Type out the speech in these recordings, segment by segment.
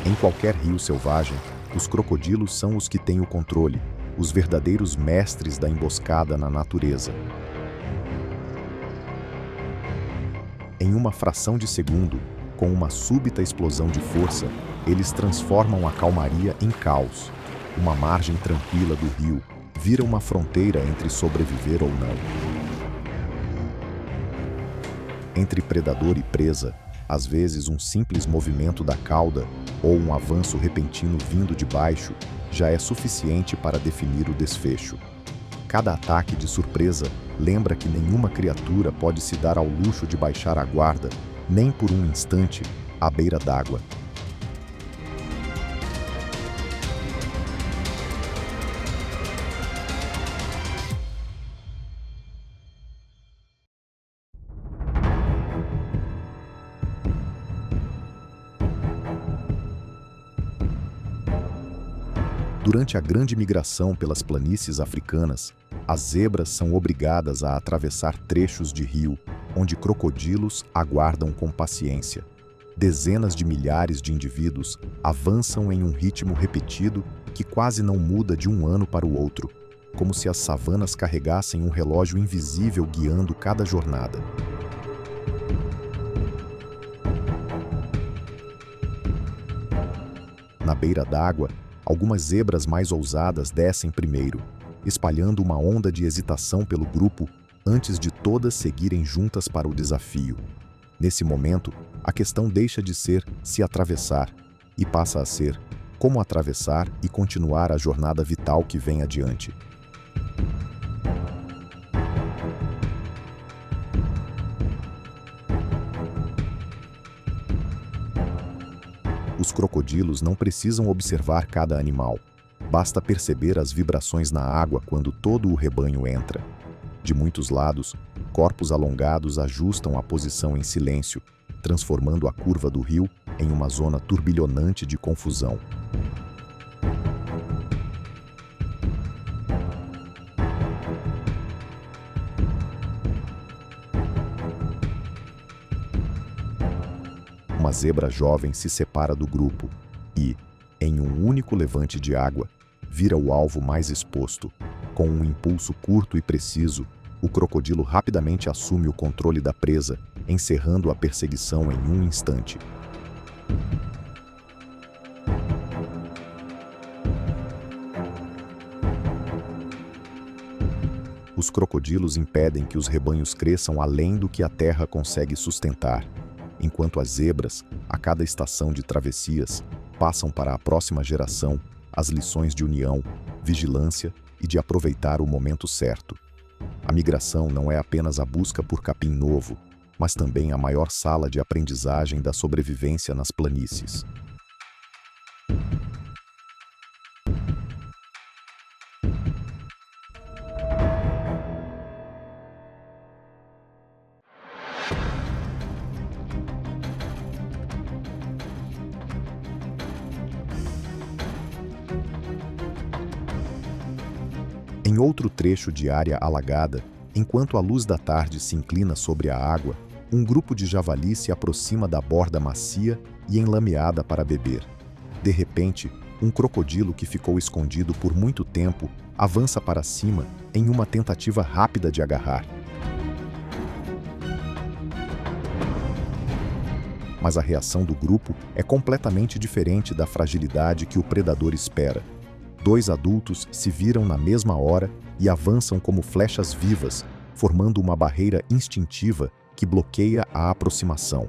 Em qualquer rio selvagem, os crocodilos são os que têm o controle, os verdadeiros mestres da emboscada na natureza. Em uma fração de segundo, com uma súbita explosão de força, eles transformam a calmaria em caos. Uma margem tranquila do rio vira uma fronteira entre sobreviver ou não. Entre predador e presa, às vezes um simples movimento da cauda ou um avanço repentino vindo de baixo já é suficiente para definir o desfecho. Cada ataque de surpresa lembra que nenhuma criatura pode se dar ao luxo de baixar a guarda, nem por um instante, à beira d'água. Durante a grande migração pelas planícies africanas, as zebras são obrigadas a atravessar trechos de rio, onde crocodilos aguardam com paciência. Dezenas de milhares de indivíduos avançam em um ritmo repetido que quase não muda de um ano para o outro, como se as savanas carregassem um relógio invisível guiando cada jornada. Na beira d'água, algumas zebras mais ousadas descem primeiro, espalhando uma onda de hesitação pelo grupo antes de todas seguirem juntas para o desafio. Nesse momento, a questão deixa de ser se atravessar e passa a ser como atravessar e continuar a jornada vital que vem adiante. Os crocodilos não precisam observar cada animal. Basta perceber as vibrações na água quando todo o rebanho entra. De muitos lados, corpos alongados ajustam a posição em silêncio, transformando a curva do rio em uma zona turbilhonante de confusão. Uma zebra jovem se separa do grupo e, em um único levante de água, vira o alvo mais exposto. Com um impulso curto e preciso, o crocodilo rapidamente assume o controle da presa, encerrando a perseguição em um instante. Os crocodilos impedem que os rebanhos cresçam além do que a terra consegue sustentar, enquanto as zebras, a cada estação de travessias, passam para a próxima geração as lições de união, vigilância e de aproveitar o momento certo. A migração não é apenas a busca por capim novo, mas também a maior sala de aprendizagem da sobrevivência nas planícies. Em outro trecho de área alagada, enquanto a luz da tarde se inclina sobre a água, um grupo de javalis se aproxima da borda macia e enlameada para beber. De repente, um crocodilo que ficou escondido por muito tempo avança para cima em uma tentativa rápida de agarrar. Mas a reação do grupo é completamente diferente da fragilidade que o predador espera. Dois adultos se viram na mesma hora e avançam como flechas vivas, formando uma barreira instintiva que bloqueia a aproximação.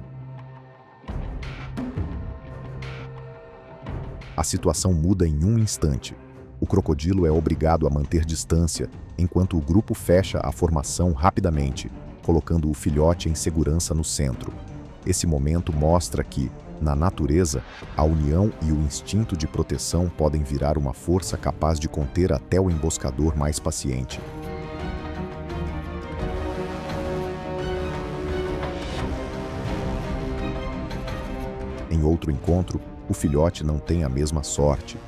A situação muda em um instante. O crocodilo é obrigado a manter distância, enquanto o grupo fecha a formação rapidamente, colocando o filhote em segurança no centro. Esse momento mostra que, na natureza, a união e o instinto de proteção podem virar uma força capaz de conter até o emboscador mais paciente. Em outro encontro, o filhote não tem a mesma sorte.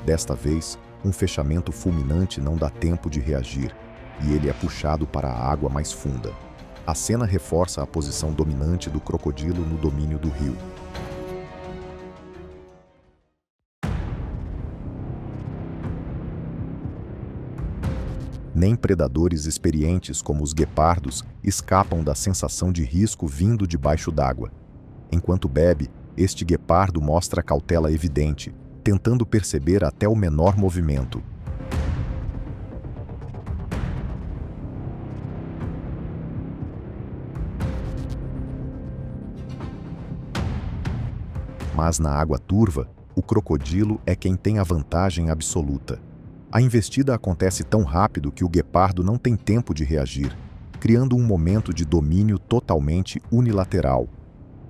Desta vez, um fechamento fulminante não dá tempo de reagir, e ele é puxado para a água mais funda. A cena reforça a posição dominante do crocodilo no domínio do rio. Nem predadores experientes como os guepardos escapam da sensação de risco vindo debaixo d'água. Enquanto bebe, este guepardo mostra cautela evidente, tentando perceber até o menor movimento. Mas na água turva, o crocodilo é quem tem a vantagem absoluta. A investida acontece tão rápido que o guepardo não tem tempo de reagir, criando um momento de domínio totalmente unilateral.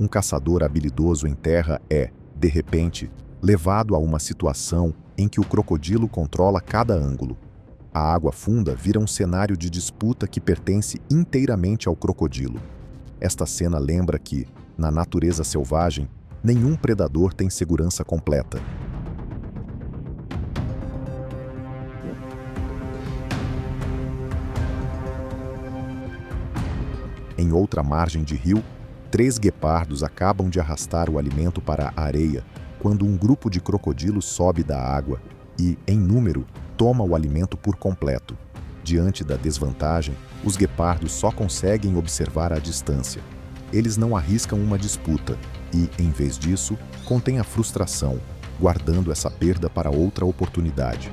Um caçador habilidoso em terra é, de repente, levado a uma situação em que o crocodilo controla cada ângulo. A água funda vira um cenário de disputa que pertence inteiramente ao crocodilo. Esta cena lembra que, na natureza selvagem, nenhum predador tem segurança completa. Em outra margem de rio, 3 guepardos acabam de arrastar o alimento para a areia quando um grupo de crocodilos sobe da água e, em número, toma o alimento por completo. Diante da desvantagem, os guepardos só conseguem observar à distância. Eles não arriscam uma disputa e, em vez disso, contêm a frustração, guardando essa perda para outra oportunidade.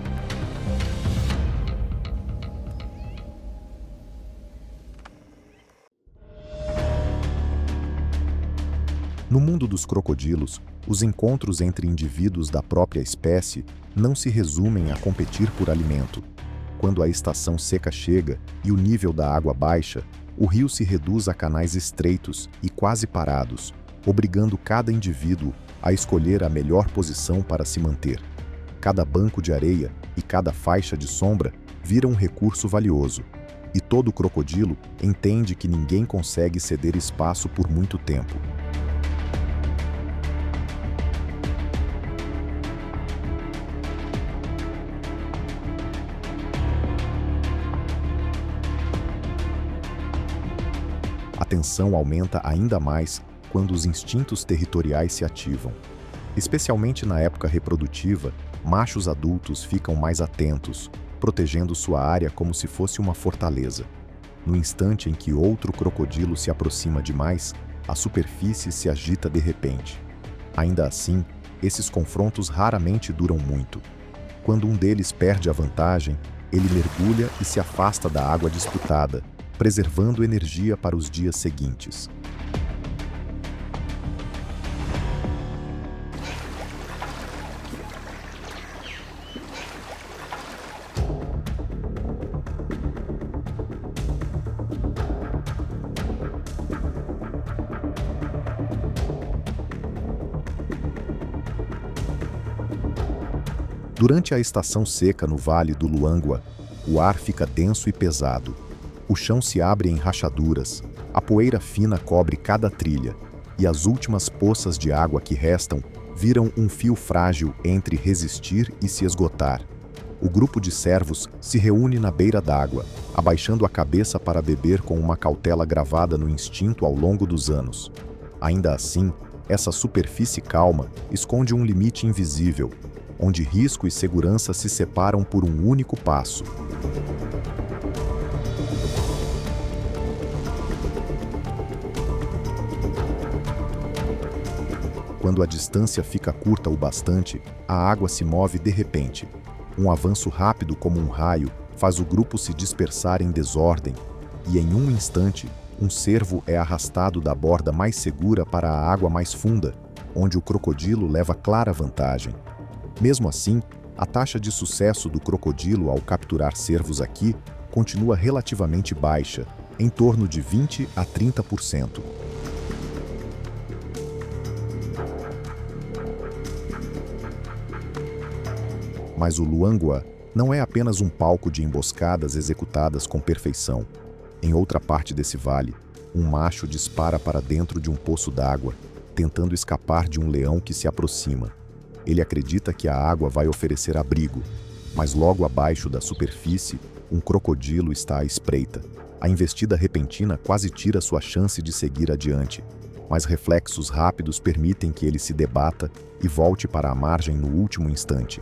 No mundo dos crocodilos, os encontros entre indivíduos da própria espécie não se resumem a competir por alimento. Quando a estação seca chega e o nível da água baixa, o rio se reduz a canais estreitos e quase parados, obrigando cada indivíduo a escolher a melhor posição para se manter. Cada banco de areia e cada faixa de sombra vira um recurso valioso, e todo crocodilo entende que ninguém consegue ceder espaço por muito tempo. A tensão aumenta ainda mais quando os instintos territoriais se ativam. Especialmente na época reprodutiva, machos adultos ficam mais atentos, protegendo sua área como se fosse uma fortaleza. No instante em que outro crocodilo se aproxima demais, a superfície se agita de repente. Ainda assim, esses confrontos raramente duram muito. Quando um deles perde a vantagem, ele mergulha e se afasta da água disputada, preservando energia para os dias seguintes. Durante a estação seca no Vale do Luangwa, o ar fica denso e pesado. O chão se abre em rachaduras, a poeira fina cobre cada trilha, e as últimas poças de água que restam viram um fio frágil entre resistir e se esgotar. O grupo de servos se reúne na beira d'água, abaixando a cabeça para beber com uma cautela gravada no instinto ao longo dos anos. Ainda assim, essa superfície calma esconde um limite invisível, onde risco e segurança se separam por um único passo. Quando a distância fica curta o bastante, a água se move de repente. Um avanço rápido como um raio faz o grupo se dispersar em desordem, e em um instante, um cervo é arrastado da borda mais segura para a água mais funda, onde o crocodilo leva clara vantagem. Mesmo assim, a taxa de sucesso do crocodilo ao capturar cervos aqui continua relativamente baixa, em torno de 20 a 30%. Mas o Luangwa não é apenas um palco de emboscadas executadas com perfeição. Em outra parte desse vale, um macho dispara para dentro de um poço d'água, tentando escapar de um leão que se aproxima. Ele acredita que a água vai oferecer abrigo, mas logo abaixo da superfície, um crocodilo está à espreita. A investida repentina quase tira sua chance de seguir adiante, mas reflexos rápidos permitem que ele se debata e volte para a margem no último instante.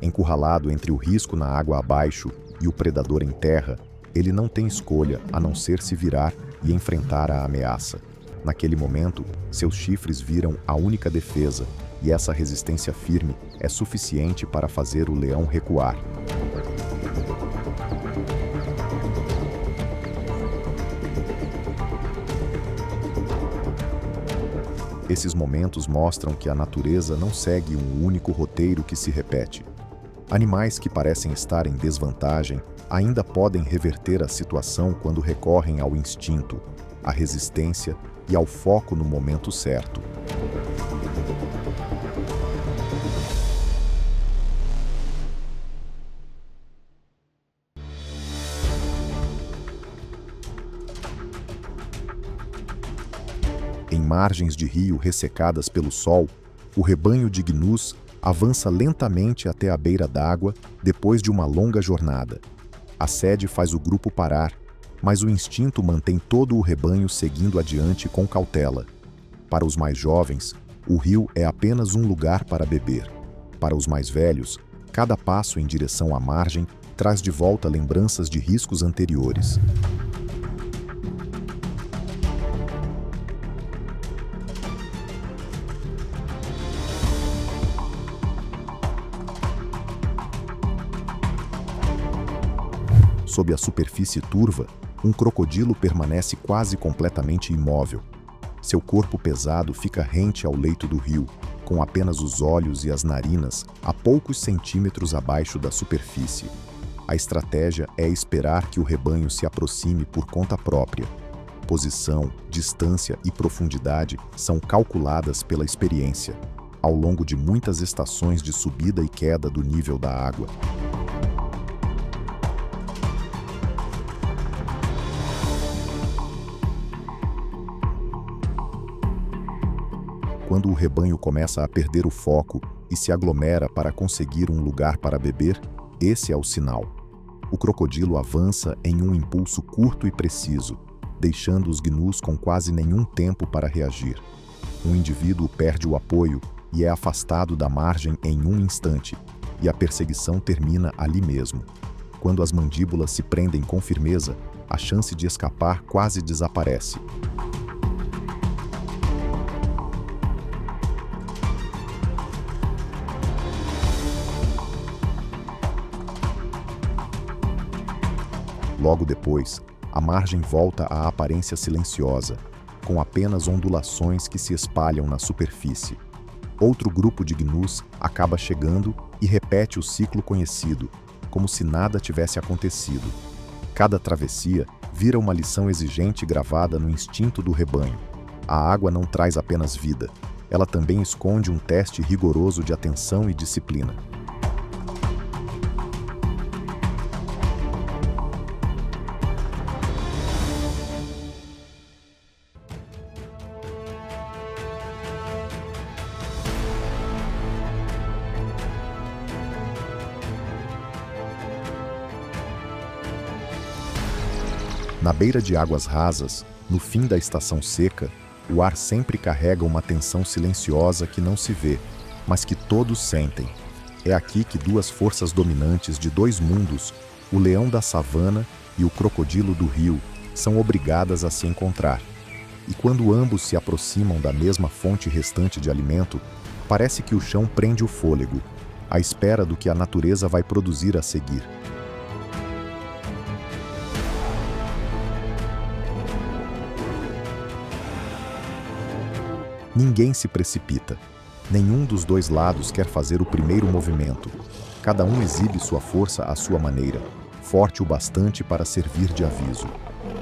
Encurralado entre o risco na água abaixo e o predador em terra, ele não tem escolha a não ser se virar e enfrentar a ameaça. Naquele momento, seus chifres viram a única defesa, e essa resistência firme é suficiente para fazer o leão recuar. Esses momentos mostram que a natureza não segue um único roteiro que se repete. Animais que parecem estar em desvantagem ainda podem reverter a situação quando recorrem ao instinto, à resistência e ao foco no momento certo. Em margens de rio ressecadas pelo sol, o rebanho de gnus avança lentamente até a beira d'água depois de uma longa jornada. A sede faz o grupo parar, mas o instinto mantém todo o rebanho seguindo adiante com cautela. Para os mais jovens, o rio é apenas um lugar para beber. Para os mais velhos, cada passo em direção à margem traz de volta lembranças de riscos anteriores. Sob a superfície turva, um crocodilo permanece quase completamente imóvel. Seu corpo pesado fica rente ao leito do rio, com apenas os olhos e as narinas a poucos centímetros abaixo da superfície. A estratégia é esperar que o rebanho se aproxime por conta própria. Posição, distância e profundidade são calculadas pela experiência, ao longo de muitas estações de subida e queda do nível da água. Quando o rebanho começa a perder o foco e se aglomera para conseguir um lugar para beber, esse é o sinal. O crocodilo avança em um impulso curto e preciso, deixando os gnus com quase nenhum tempo para reagir. Um indivíduo perde o apoio e é afastado da margem em um instante, e a perseguição termina ali mesmo. Quando as mandíbulas se prendem com firmeza, a chance de escapar quase desaparece. Logo depois, a margem volta à aparência silenciosa, com apenas ondulações que se espalham na superfície. Outro grupo de gnus acaba chegando e repete o ciclo conhecido, como se nada tivesse acontecido. Cada travessia vira uma lição exigente gravada no instinto do rebanho. A água não traz apenas vida, ela também esconde um teste rigoroso de atenção e disciplina. Na beira de águas rasas, no fim da estação seca, o ar sempre carrega uma tensão silenciosa que não se vê, mas que todos sentem. É aqui que duas forças dominantes de dois mundos, o leão da savana e o crocodilo do rio, são obrigadas a se encontrar. E quando ambos se aproximam da mesma fonte restante de alimento, parece que o chão prende o fôlego, à espera do que a natureza vai produzir a seguir. Ninguém se precipita. Nenhum dos dois lados quer fazer o primeiro movimento. Cada um exibe sua força à sua maneira, forte o bastante para servir de aviso.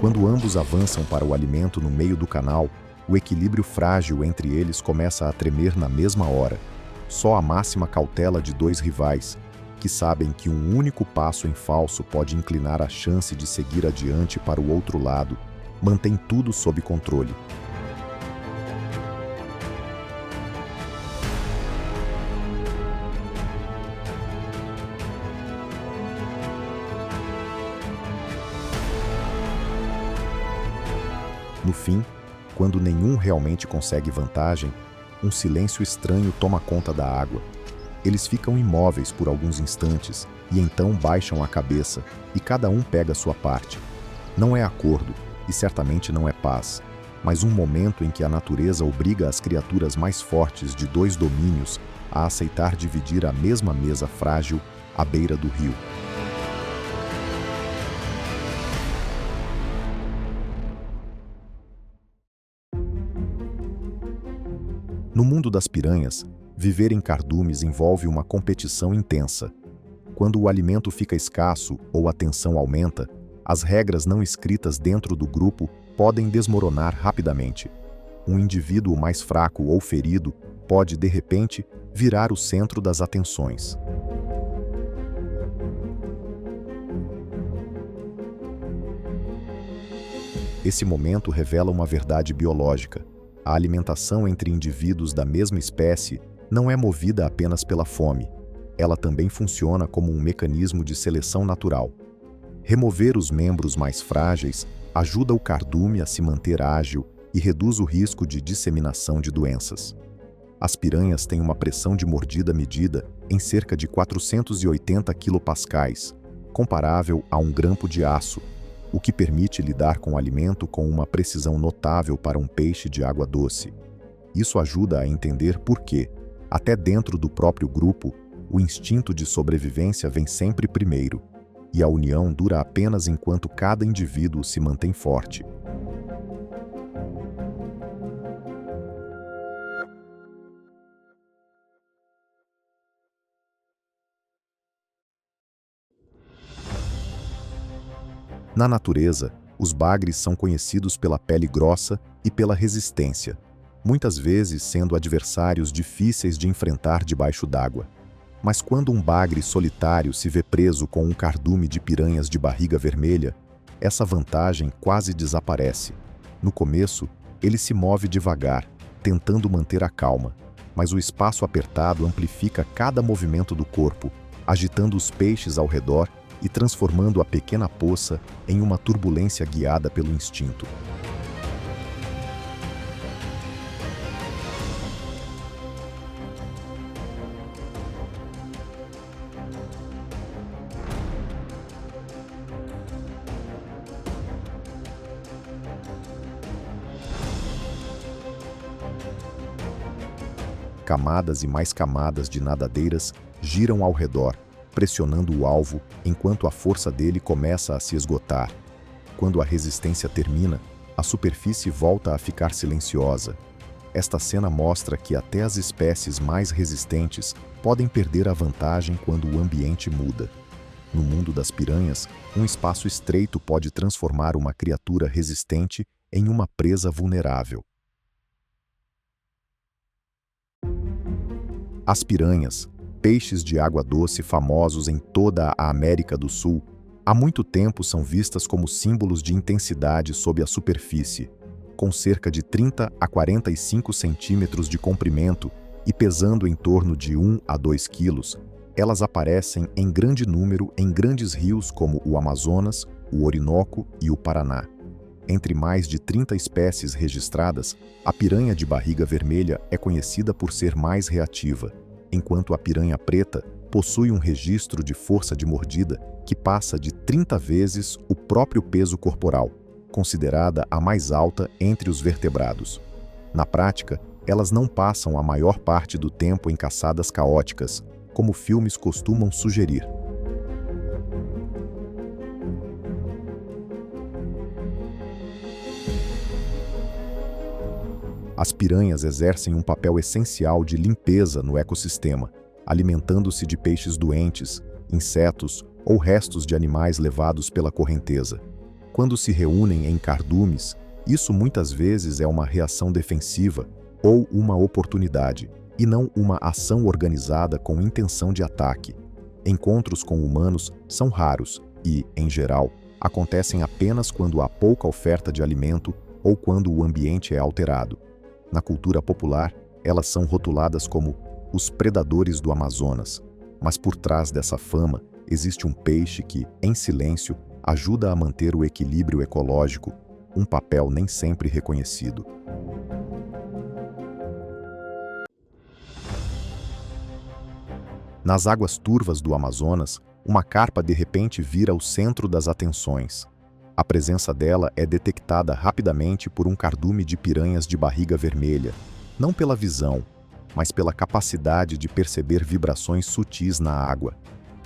Quando ambos avançam para o alimento no meio do canal, o equilíbrio frágil entre eles começa a tremer na mesma hora. Só a máxima cautela de dois rivais, que sabem que um único passo em falso pode inclinar a chance de seguir adiante para o outro lado, mantém tudo sob controle. No fim, quando nenhum realmente consegue vantagem, um silêncio estranho toma conta da água. Eles ficam imóveis por alguns instantes e então baixam a cabeça e cada um pega sua parte. Não é acordo e certamente não é paz, mas um momento em que a natureza obriga as criaturas mais fortes de dois domínios a aceitar dividir a mesma mesa frágil à beira do rio. No mundo das piranhas, viver em cardumes envolve uma competição intensa. Quando o alimento fica escasso ou a tensão aumenta, as regras não escritas dentro do grupo podem desmoronar rapidamente. Um indivíduo mais fraco ou ferido pode, de repente, virar o centro das atenções. Esse momento revela uma verdade biológica. A alimentação entre indivíduos da mesma espécie não é movida apenas pela fome. Ela também funciona como um mecanismo de seleção natural. Remover os membros mais frágeis ajuda o cardume a se manter ágil e reduz o risco de disseminação de doenças. As piranhas têm uma pressão de mordida medida em cerca de 480 kPa, comparável a um grampo de aço, o que permite lidar com o alimento com uma precisão notável para um peixe de água doce. Isso ajuda a entender por que, até dentro do próprio grupo, o instinto de sobrevivência vem sempre primeiro, e a união dura apenas enquanto cada indivíduo se mantém forte. Na natureza, os bagres são conhecidos pela pele grossa e pela resistência, muitas vezes sendo adversários difíceis de enfrentar debaixo d'água. Mas quando um bagre solitário se vê preso com um cardume de piranhas de barriga vermelha, essa vantagem quase desaparece. No começo, ele se move devagar, tentando manter a calma, mas o espaço apertado amplifica cada movimento do corpo, agitando os peixes ao redor e transformando a pequena poça em uma turbulência guiada pelo instinto. Camadas e mais camadas de nadadeiras giram ao redor, pressionando o alvo enquanto a força dele começa a se esgotar. Quando a resistência termina, a superfície volta a ficar silenciosa. Esta cena mostra que até as espécies mais resistentes podem perder a vantagem quando o ambiente muda. No mundo das piranhas, um espaço estreito pode transformar uma criatura resistente em uma presa vulnerável. As piranhas, peixes de água doce famosos em toda a América do Sul, há muito tempo são vistas como símbolos de intensidade sob a superfície. Com cerca de 30 a 45 centímetros de comprimento e pesando em torno de 1 a 2 quilos, elas aparecem em grande número em grandes rios como o Amazonas, o Orinoco e o Paraná. Entre mais de 30 espécies registradas, a piranha de barriga vermelha é conhecida por ser mais reativa, enquanto a piranha preta possui um registro de força de mordida que passa de 30 vezes o próprio peso corporal, considerada a mais alta entre os vertebrados. Na prática, elas não passam a maior parte do tempo em caçadas caóticas, como filmes costumam sugerir. As piranhas exercem um papel essencial de limpeza no ecossistema, alimentando-se de peixes doentes, insetos ou restos de animais levados pela correnteza. Quando se reúnem em cardumes, isso muitas vezes é uma reação defensiva ou uma oportunidade, e não uma ação organizada com intenção de ataque. Encontros com humanos são raros e, em geral, acontecem apenas quando há pouca oferta de alimento ou quando o ambiente é alterado. Na cultura popular, elas são rotuladas como os predadores do Amazonas, mas por trás dessa fama existe um peixe que, em silêncio, ajuda a manter o equilíbrio ecológico, um papel nem sempre reconhecido. Nas águas turvas do Amazonas, uma carpa de repente vira o centro das atenções. A presença dela é detectada rapidamente por um cardume de piranhas de barriga vermelha, não pela visão, mas pela capacidade de perceber vibrações sutis na água.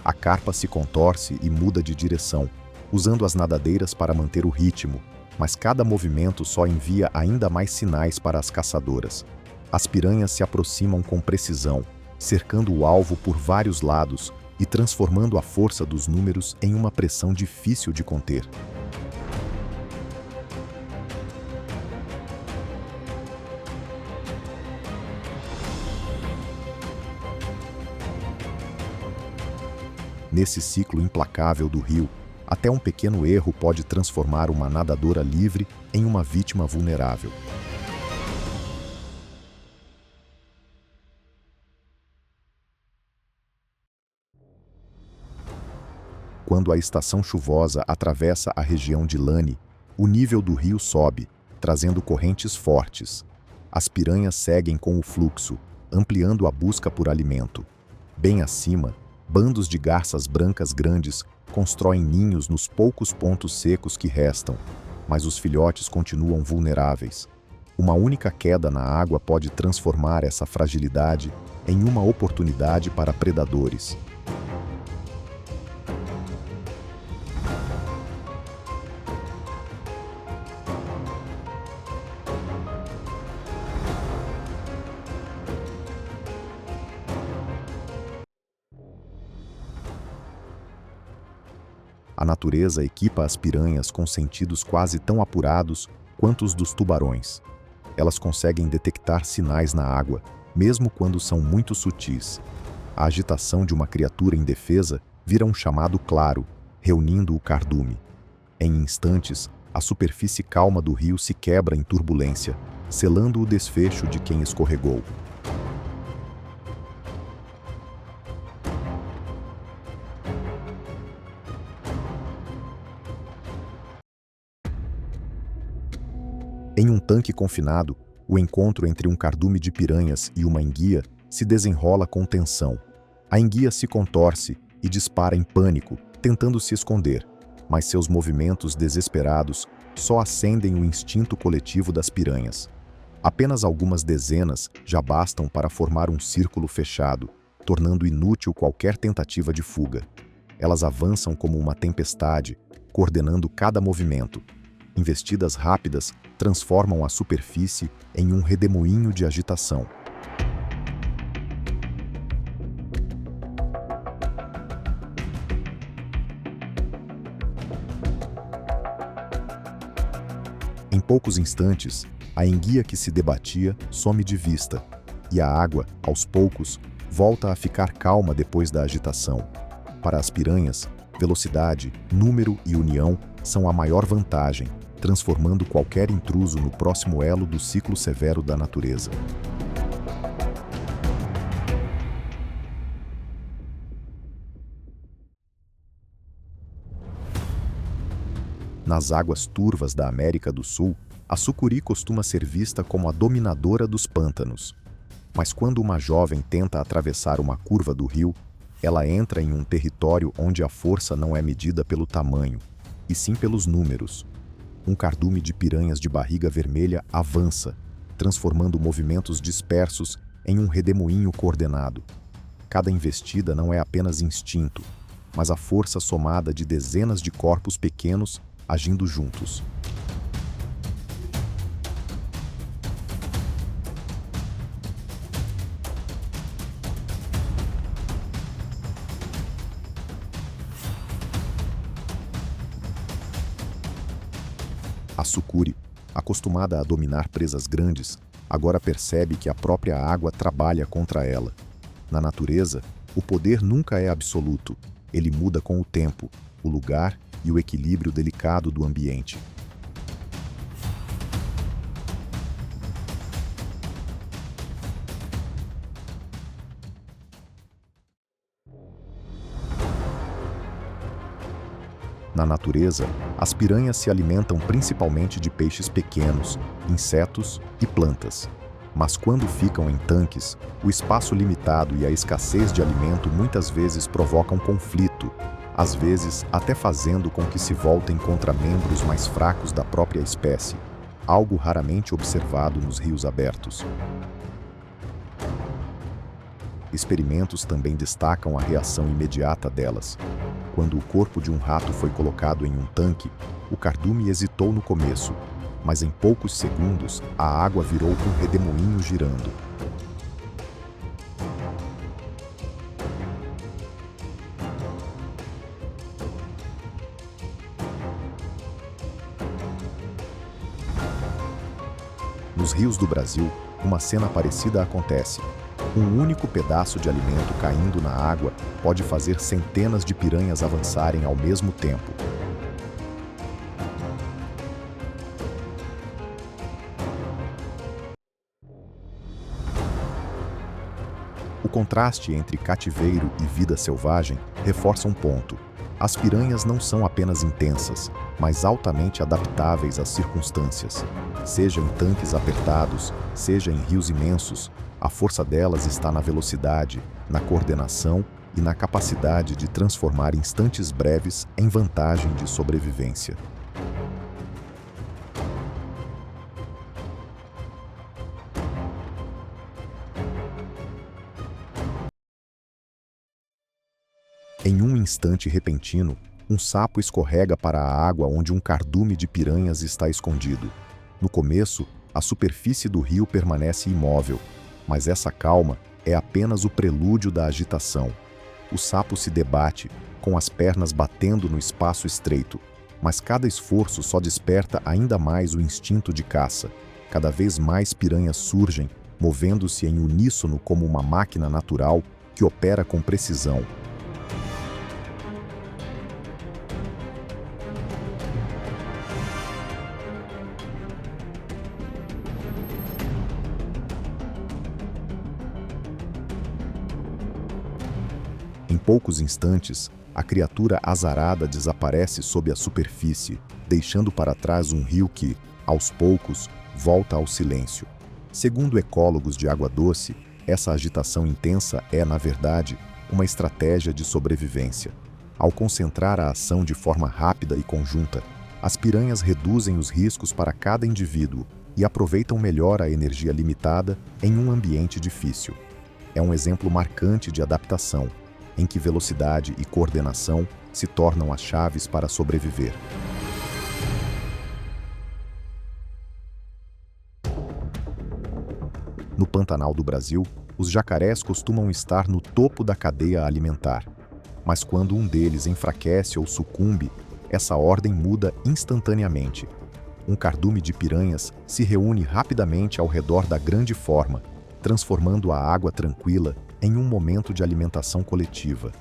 A carpa se contorce e muda de direção, usando as nadadeiras para manter o ritmo, mas cada movimento só envia ainda mais sinais para as caçadoras. As piranhas se aproximam com precisão, cercando o alvo por vários lados e transformando a força dos números em uma pressão difícil de conter. Nesse ciclo implacável do rio, até um pequeno erro pode transformar uma nadadora livre em uma vítima vulnerável. Quando a estação chuvosa atravessa a região de Lani, o nível do rio sobe, trazendo correntes fortes. As piranhas seguem com o fluxo, ampliando a busca por alimento. Bem acima, bandos de garças brancas grandes constroem ninhos nos poucos pontos secos que restam, mas os filhotes continuam vulneráveis. Uma única queda na água pode transformar essa fragilidade em uma oportunidade para predadores. A natureza equipa as piranhas com sentidos quase tão apurados quanto os dos tubarões. Elas conseguem detectar sinais na água, mesmo quando são muito sutis. A agitação de uma criatura indefesa vira um chamado claro, reunindo o cardume. Em instantes, a superfície calma do rio se quebra em turbulência, selando o desfecho de quem escorregou. Em um tanque confinado, o encontro entre um cardume de piranhas e uma enguia se desenrola com tensão. A enguia se contorce e dispara em pânico, tentando se esconder, mas seus movimentos desesperados só acendem o instinto coletivo das piranhas. Apenas algumas dezenas já bastam para formar um círculo fechado, tornando inútil qualquer tentativa de fuga. Elas avançam como uma tempestade, coordenando cada movimento. Investidas rápidas transformam a superfície em um redemoinho de agitação. Em poucos instantes, a enguia que se debatia some de vista, e a água, aos poucos, volta a ficar calma depois da agitação. Para as piranhas, velocidade, número e união são a maior vantagem, transformando qualquer intruso no próximo elo do ciclo severo da natureza. Nas águas turvas da América do Sul, a sucuri costuma ser vista como a dominadora dos pântanos. Mas quando uma jovem tenta atravessar uma curva do rio, ela entra em um território onde a força não é medida pelo tamanho, e sim pelos números. Um cardume de piranhas de barriga vermelha avança, transformando movimentos dispersos em um redemoinho coordenado. Cada investida não é apenas instinto, mas a força somada de dezenas de corpos pequenos agindo juntos. A sucuri, acostumada a dominar presas grandes, agora percebe que a própria água trabalha contra ela. Na natureza, o poder nunca é absoluto. Ele muda com o tempo, o lugar e o equilíbrio delicado do ambiente. Na natureza, as piranhas se alimentam principalmente de peixes pequenos, insetos e plantas. Mas quando ficam em tanques, o espaço limitado e a escassez de alimento muitas vezes provocam conflito, às vezes até fazendo com que se voltem contra membros mais fracos da própria espécie, algo raramente observado nos rios abertos. Experimentos também destacam a reação imediata delas. Quando o corpo de um rato foi colocado em um tanque, o cardume hesitou no começo, mas em poucos segundos a água virou um redemoinho girando. Nos rios do Brasil, uma cena parecida acontece. Um único pedaço de alimento caindo na água pode fazer centenas de piranhas avançarem ao mesmo tempo. O contraste entre cativeiro e vida selvagem reforça um ponto. As piranhas não são apenas intensas, mas altamente adaptáveis às circunstâncias. Seja em tanques apertados, seja em rios imensos, a força delas está na velocidade, na coordenação e na capacidade de transformar instantes breves em vantagem de sobrevivência. Em um instante repentino, um sapo escorrega para a água onde um cardume de piranhas está escondido. No começo, a superfície do rio permanece imóvel, mas essa calma é apenas o prelúdio da agitação. O sapo se debate, com as pernas batendo no espaço estreito, mas cada esforço só desperta ainda mais o instinto de caça. Cada vez mais piranhas surgem, movendo-se em uníssono como uma máquina natural que opera com precisão. Em poucos instantes, a criatura azarada desaparece sob a superfície, deixando para trás um rio que, aos poucos, volta ao silêncio. Segundo ecólogos de água doce, essa agitação intensa é, na verdade, uma estratégia de sobrevivência. Ao concentrar a ação de forma rápida e conjunta, as piranhas reduzem os riscos para cada indivíduo e aproveitam melhor a energia limitada em um ambiente difícil. É um exemplo marcante de adaptação, em que velocidade e coordenação se tornam as chaves para sobreviver. No Pantanal do Brasil, os jacarés costumam estar no topo da cadeia alimentar. Mas quando um deles enfraquece ou sucumbe, essa ordem muda instantaneamente. Um cardume de piranhas se reúne rapidamente ao redor da grande forma, transformando a água tranquila em um momento de alimentação coletiva.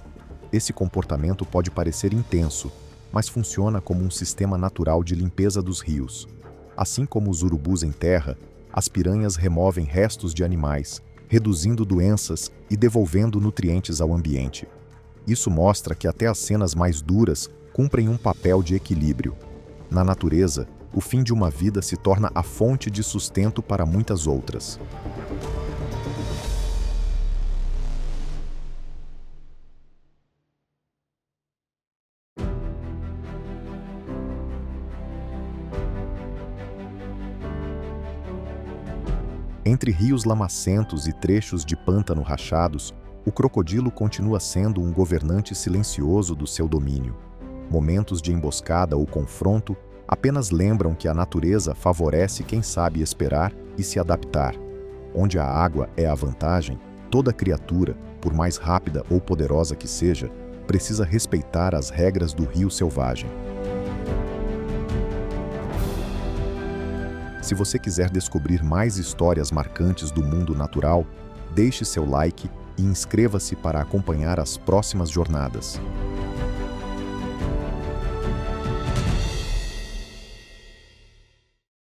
Esse comportamento pode parecer intenso, mas funciona como um sistema natural de limpeza dos rios. Assim como os urubus em terra, as piranhas removem restos de animais, reduzindo doenças e devolvendo nutrientes ao ambiente. Isso mostra que até as cenas mais duras cumprem um papel de equilíbrio. Na natureza, o fim de uma vida se torna a fonte de sustento para muitas outras. Entre rios lamacentos e trechos de pântano rachados, o crocodilo continua sendo um governante silencioso do seu domínio. Momentos de emboscada ou confronto apenas lembram que a natureza favorece quem sabe esperar e se adaptar. Onde a água é a vantagem, toda criatura, por mais rápida ou poderosa que seja, precisa respeitar as regras do rio selvagem. Se você quiser descobrir mais histórias marcantes do mundo natural, deixe seu like e inscreva-se para acompanhar as próximas jornadas.